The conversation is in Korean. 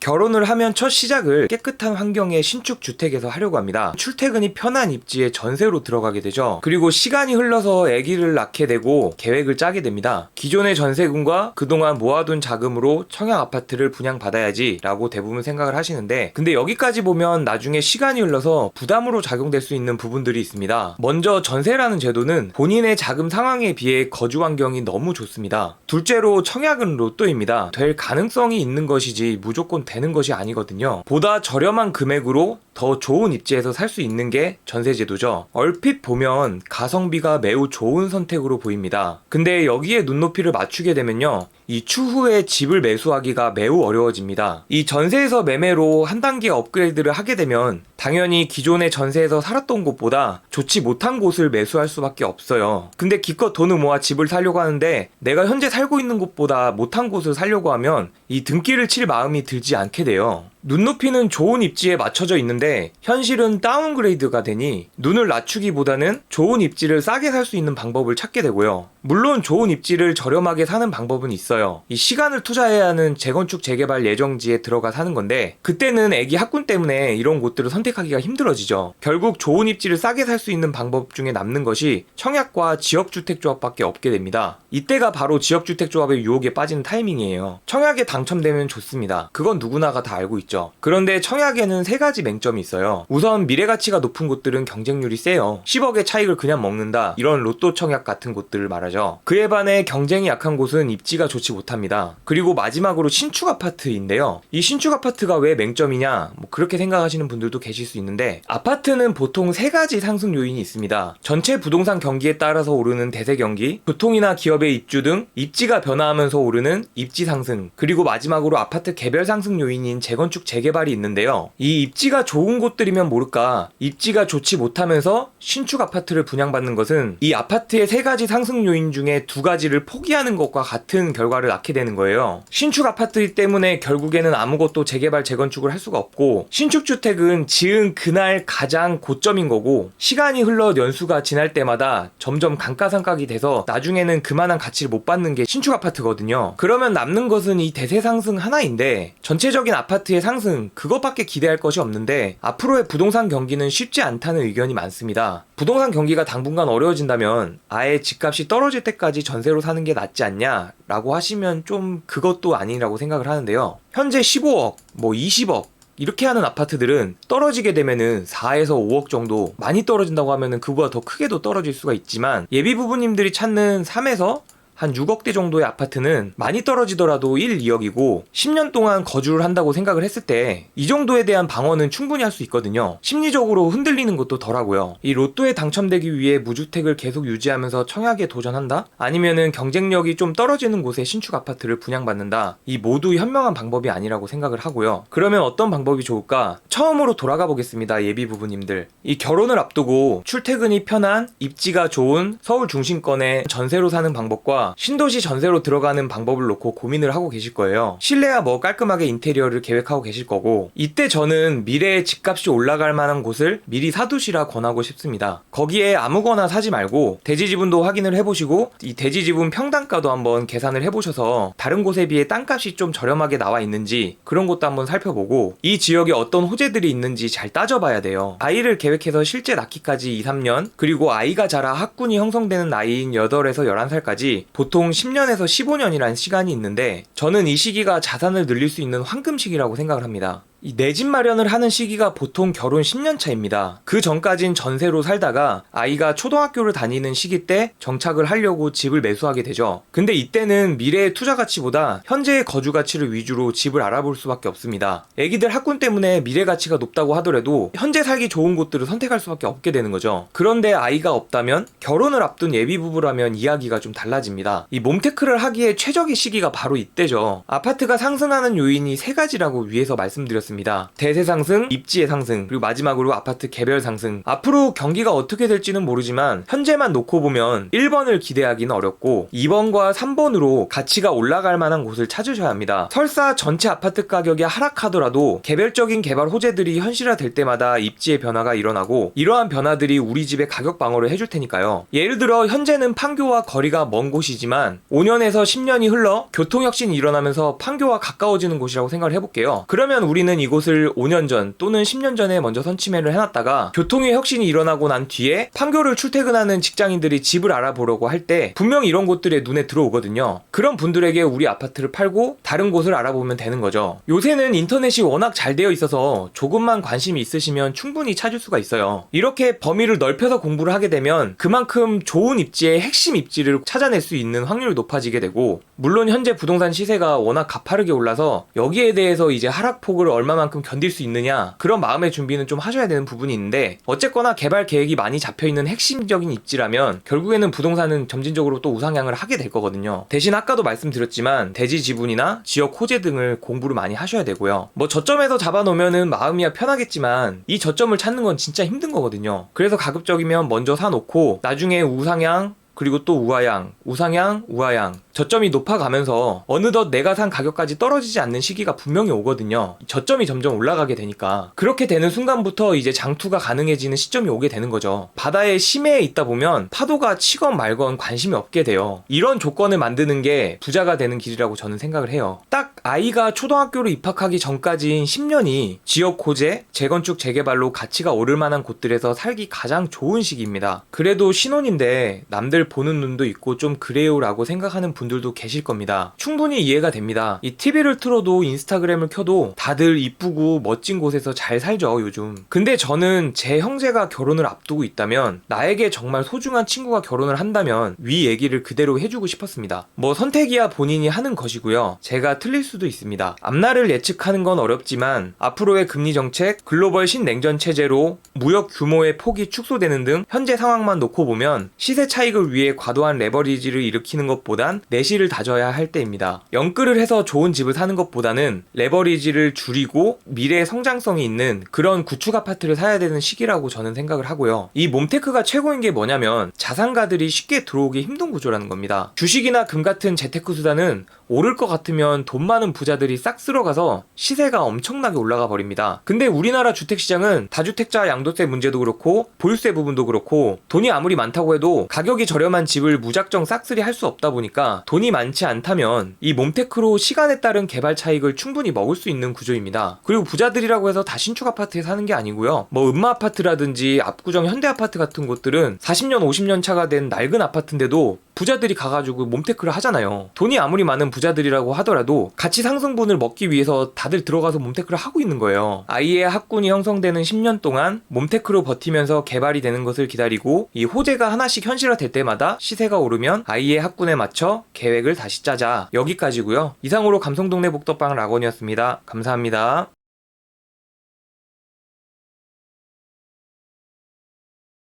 결혼을 하면 첫 시작을 깨끗한 환경의 신축 주택에서 하려고 합니다. 출퇴근이 편한 입지에 전세로 들어가게 되죠. 그리고 시간이 흘러서 아기를 낳게 되고 계획을 짜게 됩니다. 기존의 전세금과 그동안 모아둔 자금으로 청약 아파트를 분양받아야지 라고 대부분 생각을 하시는데, 근데 여기까지 보면 나중에 시간이 흘러서 부담으로 작용될 수 있는 부분들이 있습니다. 먼저 전세라는 제도는 본인의 자금 상황에 비해 거주 환경이 너무 좋습니다. 둘째로 청약은 로또입니다. 될 가능성이 있는 것이지 무조건 되는 것이 아니거든요. 보다 저렴한 금액으로 더 좋은 입지에서 살 수 있는 게 전세제도죠. 얼핏 보면 가성비가 매우 좋은 선택으로 보입니다. 근데 여기에 눈높이를 맞추게 되면요, 이 추후에 집을 매수하기가 매우 어려워집니다. 이 전세에서 매매로 한 단계 업그레이드를 하게 되면 당연히 기존의 전세에서 살았던 곳보다 좋지 못한 곳을 매수할 수밖에 없어요. 근데 기껏 돈을 모아 집을 사려고 하는데 내가 현재 살고 있는 곳보다 못한 곳을 사려고 하면 이 등기를 칠 마음이 들지 않게 돼요. 눈높이는 좋은 입지에 맞춰져 있는데 현실은 다운그레이드가 되니 눈을 낮추기보다는 좋은 입지를 싸게 살 수 있는 방법을 찾게 되고요. 물론 좋은 입지를 저렴하게 사는 방법은 있어요. 이 시간을 투자해야 하는 재건축 재개발 예정지에 들어가 사는 건데, 그때는 애기 학군 때문에 이런 곳들을 선택하기가 힘들어지죠. 결국 좋은 입지를 싸게 살 수 있는 방법 중에 남는 것이 청약과 지역주택조합밖에 없게 됩니다. 이때가 바로 지역주택조합의 유혹에 빠지는 타이밍이에요. 청약에 당첨되면 좋습니다. 그건 누구나가 다 알고 있죠. 그런데 청약에는 세 가지 맹점이 있어요. 우선 미래가치가 높은 곳들은 경쟁률이 세요. 10억의 차익을 그냥 먹는다, 이런 로또 청약 같은 곳들을 말하죠. 그에 반해 경쟁이 약한 곳은 입지가 좋지 못합니다. 그리고 마지막으로 신축 아파트인데요. 이 신축 아파트가 왜 맹점이냐, 그렇게 생각하시는 분들도 계실 수 있는데, 아파트는 보통 세 가지 상승 요인이 있습니다. 전체 부동산 경기에 따라서 오르는 대세 경기, 교통이나 기업의 입주 등 입지가 변화하면서 오르는 입지 상승, 그리고 마지막으로 아파트 개별 상승 요인인 재건축 재개발이 있는데요. 이 입지가 좋은 곳들이면 모를까 입지가 좋지 못하면서 신축 아파트를 분양받는 것은 이 아파트의 세 가지 상승 요인 중에 두 가지를 포기하는 것과 같은 결과를 낳게 되는 거예요. 신축 아파트 때문에 결국에는 아무것도 재개발 재건축을 할 수가 없고, 신축 주택은 지은 그날 가장 고점인 거고, 시간이 흘러 연수가 지날 때마다 점점 감가상각이 돼서 나중에는 그만한 가치를 못 받는 게 신축 아파트거든요. 그러면 남는 것은 이 대세 상승 하나인데, 전체적인 아파트의 상승 그것밖에 기대할 것이 없는데 앞으로의 부동산 경기는 쉽지 않다는 의견이 많습니다. 부동산 경기가 당분간 어려워진다면 아예 집값이 떨어질 때까지 전세로 사는 게 낫지 않냐 라고 하시면 좀 그것도 아니라고 생각을 하는데요. 현재 15억, 20억 이렇게 하는 아파트들은 떨어지게 되면은 4에서 5억 정도, 많이 떨어진다고 하면은 그보다 더 크게도 떨어질 수가 있지만, 예비 부부님들이 찾는 3에서 한 6억대 정도의 아파트는 많이 떨어지더라도 1, 2억이고 10년 동안 거주를 한다고 생각을 했을 때 이 정도에 대한 방어는 충분히 할 수 있거든요. 심리적으로 흔들리는 것도 덜하고요. 이 로또에 당첨되기 위해 무주택을 계속 유지하면서 청약에 도전한다? 아니면은 경쟁력이 좀 떨어지는 곳에 신축 아파트를 분양받는다? 이 모두 현명한 방법이 아니라고 생각을 하고요. 그러면 어떤 방법이 좋을까? 처음으로 돌아가 보겠습니다. 예비 부부님들, 이 결혼을 앞두고 출퇴근이 편한 입지가 좋은 서울 중심권에 전세로 사는 방법과 신도시 전세로 들어가는 방법을 놓고 고민을 하고 계실 거예요. 실내야 깔끔하게 인테리어를 계획하고 계실 거고, 이때 저는 미래에 집값이 올라갈 만한 곳을 미리 사두시라 권하고 싶습니다. 거기에 아무거나 사지 말고 대지지분도 확인을 해보시고, 이 대지지분 평당가도 한번 계산을 해보셔서 다른 곳에 비해 땅값이 좀 저렴하게 나와 있는지 그런 것도 한번 살펴보고, 이 지역에 어떤 호재들이 있는지 잘 따져봐야 돼요. 아이를 계획해서 실제 낳기까지 2, 3년, 그리고 아이가 자라 학군이 형성되는 나이인 8에서 11살까지 보통 10년에서 15년이라는 시간이 있는데, 저는 이 시기가 자산을 늘릴 수 있는 황금 시기라고 생각을 합니다. 이 내 집 마련을 하는 시기가 보통 결혼 10년 차입니다. 그 전까진 전세로 살다가 아이가 초등학교를 다니는 시기 때 정착을 하려고 집을 매수하게 되죠. 근데 이때는 미래의 투자 가치보다 현재의 거주 가치를 위주로 집을 알아볼 수밖에 없습니다. 애기들 학군 때문에 미래 가치가 높다고 하더라도 현재 살기 좋은 곳들을 선택할 수밖에 없게 되는 거죠. 그런데 아이가 없다면, 결혼을 앞둔 예비 부부라면 이야기가 좀 달라집니다. 이 몸테크를 하기에 최적의 시기가 바로 이때죠. 아파트가 상승하는 요인이 세 가지라고 위에서 말씀드렸습니다. 있습니다. 대세 상승, 입지의 상승, 그리고 마지막으로 아파트 개별 상승. 앞으로 경기가 어떻게 될지는 모르지만 현재만 놓고 보면 1번을 기대하기는 어렵고 2번과 3번으로 가치가 올라갈 만한 곳을 찾으셔야 합니다. 설사 전체 아파트 가격이 하락하더라도 개별적인 개발 호재들이 현실화될 때마다 입지의 변화가 일어나고 이러한 변화들이 우리 집의 가격 방어를 해줄 테니까요. 예를 들어 현재는 판교와 거리가 먼 곳이지만 5년에서 10년이 흘러 교통혁신이 일어나면서 판교와 가까워지는 곳이라고 생각을 해볼게요. 그러면 우리는 이곳을 5년 전 또는 10년 전에 먼저 선취매를 해놨다가 교통의 혁신이 일어나고 난 뒤에 판교를 출퇴근하는 직장인들이 집을 알아보려고 할 때 분명히 이런 곳들에 눈에 들어오거든요. 그런 분들에게 우리 아파트를 팔고 다른 곳을 알아보면 되는 거죠. 요새는 인터넷이 워낙 잘 되어 있어서 조금만 관심이 있으시면 충분히 찾을 수가 있어요. 이렇게 범위를 넓혀서 공부를 하게 되면 그만큼 좋은 입지의 핵심 입지를 찾아낼 수 있는 확률이 높아지게 되고, 물론 현재 부동산 시세가 워낙 가파르게 올라서 여기에 대해서 이제 하락폭을 얼마만큼 견딜 수 있느냐, 그런 마음의 준비는 좀 하셔야 되는 부분이 있는데, 어쨌거나 개발 계획이 많이 잡혀있는 핵심적인 입지라면 결국에는 부동산은 점진적으로 또 우상향을 하게 될 거거든요. 대신 아까도 말씀드렸지만 대지 지분이나 지역 호재 등을 공부를 많이 하셔야 되고요. 뭐 저점에서 잡아놓으면은 마음이야 편하겠지만 이 저점을 찾는 건 진짜 힘든 거거든요. 그래서 가급적이면 먼저 사놓고 나중에 우상향 그리고 또 우하향, 우상향, 우하향, 저점이 높아가면서 어느덧 내가 산 가격까지 떨어지지 않는 시기가 분명히 오거든요. 저점이 점점 올라가게 되니까. 그렇게 되는 순간부터 이제 장투가 가능해지는 시점이 오게 되는 거죠. 바다의 심해에 있다 보면 파도가 치건 말건 관심이 없게 돼요. 이런 조건을 만드는 게 부자가 되는 길이라고 저는 생각을 해요. 딱 아이가 초등학교로 입학하기 전까지인 10년이 지역 호재, 재건축, 재개발로 가치가 오를 만한 곳들에서 살기 가장 좋은 시기입니다. 그래도 신혼인데 남들 보는 눈도 있고 좀 그래요 라고 생각하는 분들도 계실 겁니다. 충분히 이해가 됩니다. 이 TV를 틀어도 인스타그램을 켜도 다들 이쁘고 멋진 곳에서 잘 살죠 요즘. 근데 저는 제 형제가 결혼을 앞두고 있다면, 나에게 정말 소중한 친구가 결혼을 한다면 위 얘기를 그대로 해주고 싶었습니다. 뭐 선택이야 본인이 하는 것이고요. 제가 틀릴 수도 있습니다. 앞날을 예측하는 건 어렵지만 앞으로의 금리 정책, 글로벌 신냉전 체제로 무역 규모의 폭이 축소되는 등 현재 상황만 놓고 보면 시세 차익을 위해 과도한 레버리지를 일으키는 것보단 내실을 다져야 할 때입니다. 연끌을 해서 좋은 집을 사는 것보다는 레버리지를 줄이고 미래의 성장성이 있는 그런 구축 아파트를 사야 되는 시기라고 저는 생각을 하고요. 이 몬테크가 최고인 게 뭐냐면 자산가들이 쉽게 들어오기 힘든 구조라는 겁니다. 주식이나 금 같은 재테크 수단은 오를 것 같으면 돈 많은 부자들이 싹 쓸어가서 시세가 엄청나게 올라가 버립니다. 근데 우리나라 주택시장은 다주택자 양도세 문제도 그렇고 보유세 부분도 그렇고 돈이 아무리 많다고 해도 가격이 저렴한 집을 무작정 싹쓸이 할 수 없다 보니까 돈이 많지 않다면 이 몬테크로 시간에 따른 개발 차익을 충분히 먹을 수 있는 구조입니다. 그리고 부자들이라고 해서 다 신축 아파트에 사는 게 아니고요. 뭐 음마 아파트라든지 압구정 현대 아파트 같은 곳들은 40년 50년 차가 된 낡은 아파트인데도 부자들이 가가지고 몬테크를 하잖아요. 돈이 아무리 많은 부자들이라고 하더라도 가치 상승분을 먹기 위해서 다들 들어가서 몬테크를 하고 있는 거예요. 아이의 학군이 형성되는 10년 동안 몬테크로 버티면서 개발이 되는 것을 기다리고 이 호재가 하나씩 현실화될 때마다 시세가 오르면 아이의 학군에 맞춰 계획을 다시 짜자. 여기까지고요. 이상으로 감성동네 복덕방 락원이었습니다. 감사합니다.